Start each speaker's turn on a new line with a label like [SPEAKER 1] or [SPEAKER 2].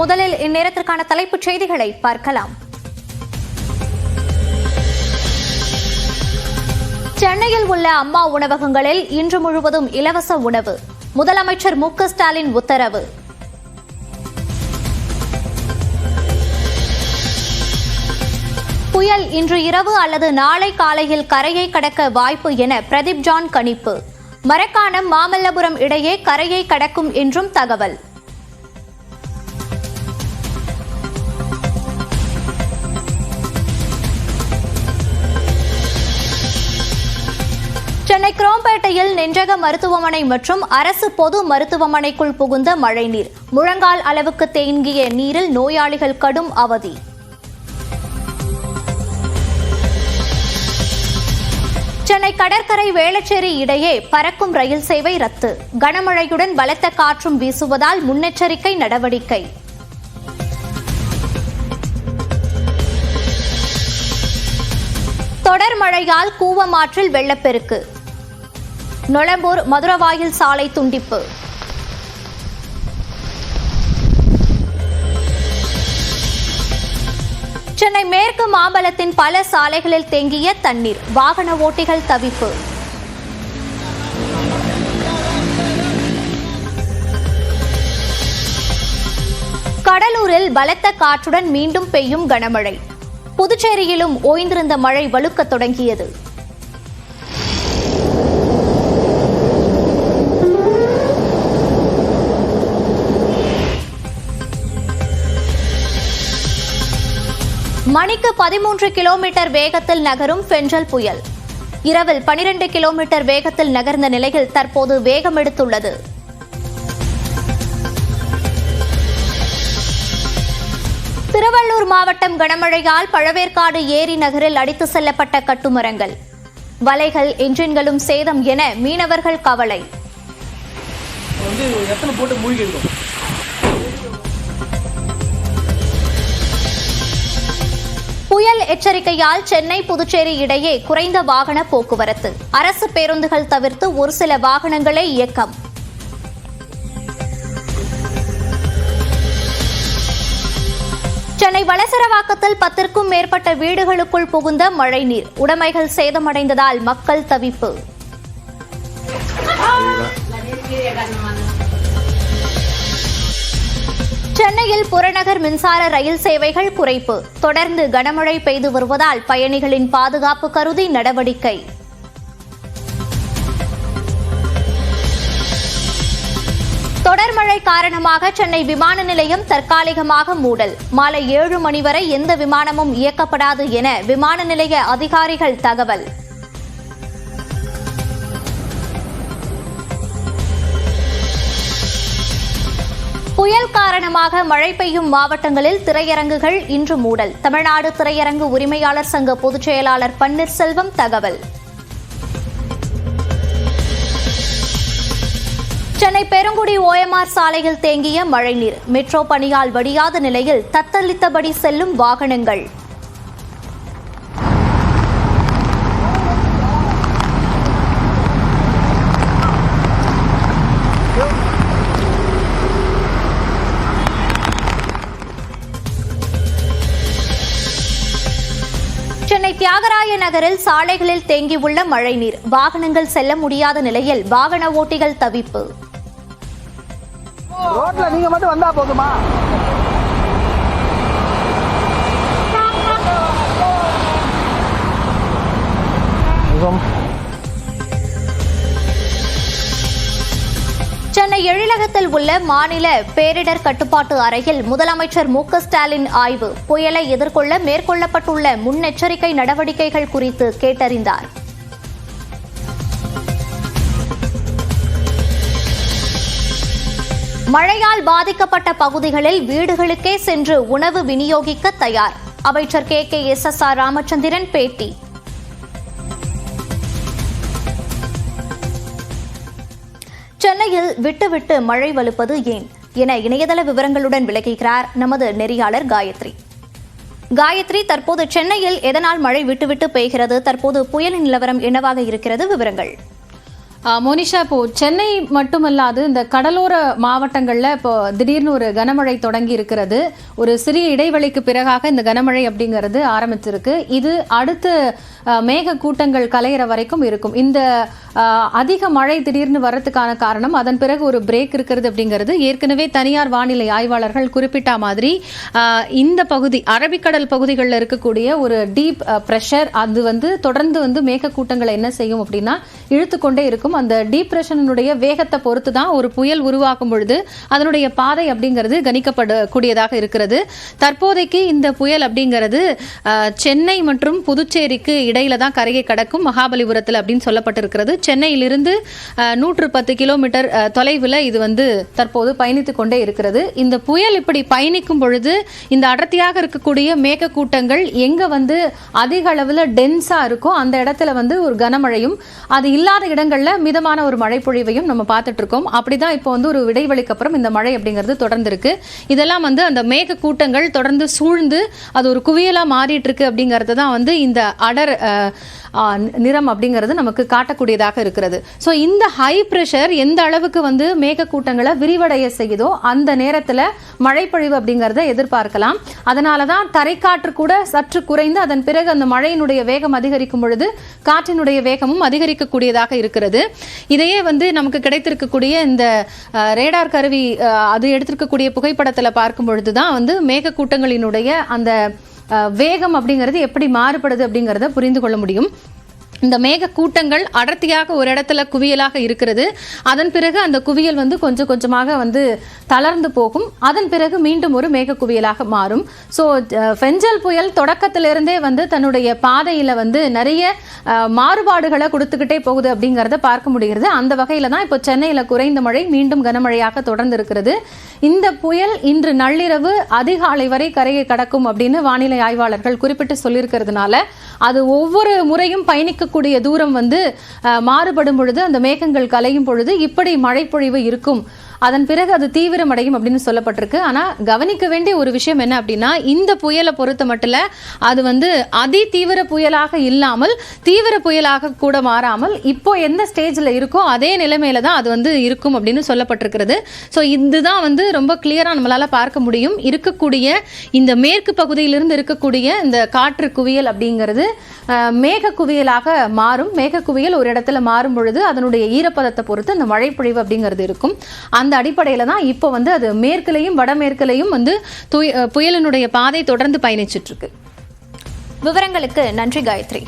[SPEAKER 1] முதலில் இந்நேரத்திற்கான தலைப்புச் செய்திகளை பார்க்கலாம். சென்னையில் உள்ள அம்மா உணவகங்களில் இன்று முழுவதும் இலவச உணவு. முதலமைச்சர் மு.க. ஸ்டாலின் உத்தரவு. புயல் இன்று இரவு அல்லது நாளை காலையில் கரையை கடக்க வாய்ப்பு என பிரதீப் ஜான் கணிப்பு. மரக்காணம் மாமல்லபுரம் இடையே கரையை கடக்கும் என்றும் தகவல். சென்னை குரோம்பேட்டையில் நெஞ்சக மருத்துவமனை மற்றும் அரசு பொது மருத்துவமனைக்குள் புகுந்த மழைநீர். முழங்கால் அளவுக்கு தேங்கிய நீரில் நோயாளிகள் கடும் அவதி. சென்னை கடற்கரை வேளச்சேரி இடையே பறக்கும் ரயில் சேவை ரத்து. கனமழையுடன் பலத்த காற்றும் வீசுவதால் முன்னெச்சரிக்கை நடவடிக்கை. தொடர் மழையால் கூவமாற்றில் வெள்ளப்பெருக்கு. நொளம்பூர் மதுரவாயில் சாலை துண்டிப்பு. சென்னை மேற்கு மாம்பலத்தின் பல சாலைகளில் தேங்கிய தண்ணீர். வாகன ஓட்டிகள் தவிப்பு. கடலூரில் பலத்த காற்றுடன் மீண்டும் பெய்யும் கனமழை. புதுச்சேரியிலும் ஓய்ந்திருந்த மழை வலுக்கத் தொடங்கியது. மணிக்கு 13 கிலோமீட்டர் வேகத்தில் நகரும் பெஞ்சல் புயல். இரவில் 12 கிலோமீட்டர் வேகத்தில் நகர்ந்த நிலையில் தற்போது வேகம் எடுத்துள்ளது. திருவள்ளூர் மாவட்டம் கனமழையால் பழவேற்காடு ஏரி நகரில் அடித்து செல்லப்பட்ட கட்டுமரங்கள், வலைகள், என்ஜின்களும் சேதம் என மீனவர்கள் கவலை. புயல் எச்சரிக்கையால் சென்னை புதுச்சேரி இடையே குறைந்த வாகன போக்குவரத்து. அரசு பேருந்துகள் தவிர்த்து ஒரு சில வாகனங்களே இயக்கம். சென்னை வளசரவாக்கத்தில் 10க்கும் மேற்பட்ட வீடுகளுக்குள் புகுந்த மழைநீர். உடைமைகள் சேதமடைந்ததால் மக்கள் தவிப்பு. சென்னையில் புறநகர் மின்சார ரயில் சேவைகள் குறைப்பு. தொடர்ந்து கனமழை பெய்து வருவதால் பயணிகளின் பாதுகாப்பு கருதி நடவடிக்கை. தொடர் மழை காரணமாக சென்னை விமான நிலையம் தற்காலிகமாக மூடல். மாலை 7 மணி வரை எந்த விமானமும் இயக்கப்படாது என விமான நிலைய அதிகாரிகள் தகவல். புயல் காரணமாக மழை பெய்யும் மாவட்டங்களில் திரையரங்குகள் இன்று மூடல். தமிழ்நாடு திரையரங்கு உரிமையாளர் சங்க பொதுச் செயலாளர் பன்னீர்செல்வம் தகவல். சென்னை பெருங்குடி OMR சாலையில் தேங்கிய மழைநீர். மெட்ரோ பணியால் வடியாத நிலையில் தத்தளித்தபடி செல்லும் வாகனங்கள். சென்னை தியாகராய நகரில் சாலைகளில் தேங்கியுள்ள மழைநீர். வாகனங்கள் செல்ல முடியாத நிலையில் வாகன ஓட்டிகள் தவிப்பு.
[SPEAKER 2] ரோட்ல நீங்க மட்டும் வந்தா போதுமா?
[SPEAKER 1] சென்னை எழிலகத்தில் உள்ள மாநில பேரிடர் கட்டுப்பாட்டு அறையில் முதலமைச்சர் மு.க. ஸ்டாலின் ஆய்வு. புயலை எதிர்கொள்ள மேற்கொள்ளப்பட்டுள்ள முன்னெச்சரிக்கை நடவடிக்கைகள் குறித்து கேட்டறிந்தார். மழையால் பாதிக்கப்பட்ட பகுதிகளில் வீடுகளுக்கே சென்று உணவு விநியோகிக்க தயார். அமைச்சர் KKSSR ராமச்சந்திரன் பேட்டி. சென்னையில் விட்டு மழை வலுப்பது ஏன் என இணையதள விவரங்களுடன் விளக்குகிறார் நமது நெறியாளர் காயத்ரி. காயத்ரி, தற்போது சென்னையில் எதனால் மழை விட்டு பெய்கிறது? தற்போது புயலின் நிலவரம் என்னவாக இருக்கிறது? விவரங்கள்.
[SPEAKER 2] மோனிஷா, இப்போ சென்னை மட்டுமல்லாது இந்த கடலோர மாவட்டங்களில் இப்போ திடீர்னு ஒரு கனமழை தொடங்கி இருக்கிறது. ஒரு சிறிய இடைவெளிக்கு பிறகாக இந்த கனமழை அப்படிங்கிறது ஆரம்பிச்சிருக்கு. இது அடுத்து மேக கூட்டங்கள் கலையிற வரைக்கும் இருக்கும். இந்த அதிக மழை திடீர்னு வர்றதுக்கான காரணம் அதன் பிறகு ஒரு பிரேக் இருக்கிறது அப்படிங்கிறது ஏற்கனவே தனியார் வானிலை ஆய்வாளர்கள் குறிப்பிட்ட மாதிரி இந்த பகுதி அரபிக்கடல் பகுதிகளில் இருக்கக்கூடிய ஒரு டீப் ப்ரெஷர் அது தொடர்ந்து மேகக்கூட்டங்களை என்ன செய்யும் அப்படின்னா இழுத்துக்கொண்டே இருக்கும். அந்த டீப் ப்ரெஷனுடைய வேகத்தை பொறுத்து தான் ஒரு புயல் உருவாக்கும் பொழுது அதனுடைய பாதை அப்படிங்கிறது கணிக்கப்படக்கூடியதாக இருக்கிறது. தற்போதைக்கு இந்த புயல் அப்படிங்கிறது சென்னை மற்றும் புதுச்சேரிக்கு இடையில தான் கரையை கடக்கும், மகாபலிபுரத்தில் அப்படின்னு சொல்லப்பட்டிருக்கிறது. சென்னையிலிருந்து 110 கிலோமீட்டர் தொலைவில் இது தற்போது பயணித்துக் கொண்டே இருக்கிறது. இந்த புயல் இப்படி பயணிக்கும் பொழுது இந்த அடர்த்தியாக இருக்கக்கூடிய மேகக்கூட்டங்கள் எங்க அதிக அளவில் டென்ஸா இருக்கோ அந்த இடத்துல ஒரு கனமழையும், அது இல்லாத இடங்கள்ல மிதமான ஒரு மழை பொழிவையும் நம்ம பார்த்துட்டு இருக்கோம். அப்படிதான் இப்போ ஒரு இடைவெளிக்கு அப்புறம் இந்த மழை அப்படிங்கிறது தொடர்ந்து இருக்கு. இதெல்லாம் அந்த மேக கூட்டங்கள் தொடர்ந்து சூழ்ந்து அது ஒரு குவியலா மாறிட்டு இருக்கு அப்படிங்கிறது தான் இந்த அடர் நிறம் அப்படிங்கிறது நமக்கு காட்டக்கூடியதாக இருக்கிறது. ஸோ இந்த ஹை பிரஷர் எந்த அளவுக்கு மேகக்கூட்டங்களை விரிவடைய செய்யுதோ அந்த நேரத்தில் மழைப்பொழிவு அப்படிங்கிறத எதிர்பார்க்கலாம். அதனால தான் தரைக்காற்று கூட சற்று குறைந்து அதன் பிறகு அந்த மழையினுடைய வேகம் அதிகரிக்கும் பொழுது காற்றினுடைய வேகமும் அதிகரிக்கக்கூடியதாக இருக்கிறது. இதையே நமக்கு கிடைத்திருக்கக்கூடிய இந்த ரேடார் கருவி அது எடுத்திருக்கக்கூடிய புகைப்படத்தில் பார்க்கும் பொழுதுதான் மேகக்கூட்டங்களினுடைய அந்த வேகம் அப்படிங்கிறது எப்படி மாறுபடுது அப்படிங்கிறத புரிந்து கொள்ள முடியும். இந்த மேக கூட்டங்கள் அடர்த்தியாக ஒரு இடத்துல குவியலாக இருக்கிறது. அதன் பிறகு அந்த குவியல் கொஞ்சம் கொஞ்சமாக தளர்ந்து போகும். அதன் பிறகு மீண்டும் ஒரு மேக குவியலாக மாறும். ஸோ ஃபெஞ்சல் புயல் தொடக்கத்திலிருந்தே தன்னுடைய பாதையில் நிறைய மாறுபாடுகளை கொடுத்துக்கிட்டே போகுது அப்படிங்கிறத பார்க்க முடிகிறது. அந்த வகையில் தான் இப்போ சென்னையில் குறைந்த மழை மீண்டும் கனமழையாக தொடர்ந்து இருக்கிறது. இந்த புயல் இன்று நள்ளிரவு அதிகாலை வரை கரையை கடக்கும் அப்படின்னு வானிலை ஆய்வாளர்கள் குறிப்பிட்டு சொல்லியிருக்கிறதுனால அது ஒவ்வொரு முறையும் பயணிக்கக்கூடிய தூரம் மாறுபடும் பொழுது அந்த மேகங்கள் கலையும் பொழுது இப்படி மழை பொழிவு இருக்கும். அதன் பிறகு அது தீவிரமடையும் அப்படின்னு சொல்லப்பட்டிருக்கு. ஆனால் கவனிக்க வேண்டிய ஒரு விஷயம் என்ன அப்படின்னா இந்த புயலை பொறுத்த மட்டும் அது அதி தீவிர புயலாக இல்லாமல் தீவிர புயலாக கூட மாறாமல் இப்போ எந்த ஸ்டேஜில் இருக்கோ அதே நிலைமையில தான் அது இருக்கும் அப்படின்னு சொல்லப்பட்டிருக்கிறது. ஸோ இதுதான் ரொம்ப கிளியராக நம்மளால பார்க்க முடியும். இருக்கக்கூடிய இந்த மேற்கு பகுதியிலிருந்து இருக்கக்கூடிய இந்த காற்று குவியல் அப்படிங்கிறது மேக குவியலாக மாறும். மேக குவியல் ஒரு இடத்துல மாறும் பொழுது அதனுடைய ஈரப்பதத்தை பொறுத்து அந்த மழை பொழிவு அப்படிங்கிறது இருக்கும். அந்த அடிப்படையில் தான் இப்போ அது மேற்கிலையும் வடமேற்கிலையும் புயலினுடைய பாதை தொடர்ந்து பயணிச்சிட்டு இருக்கு.
[SPEAKER 1] விவரங்களுக்கு நன்றி காயத்ரி.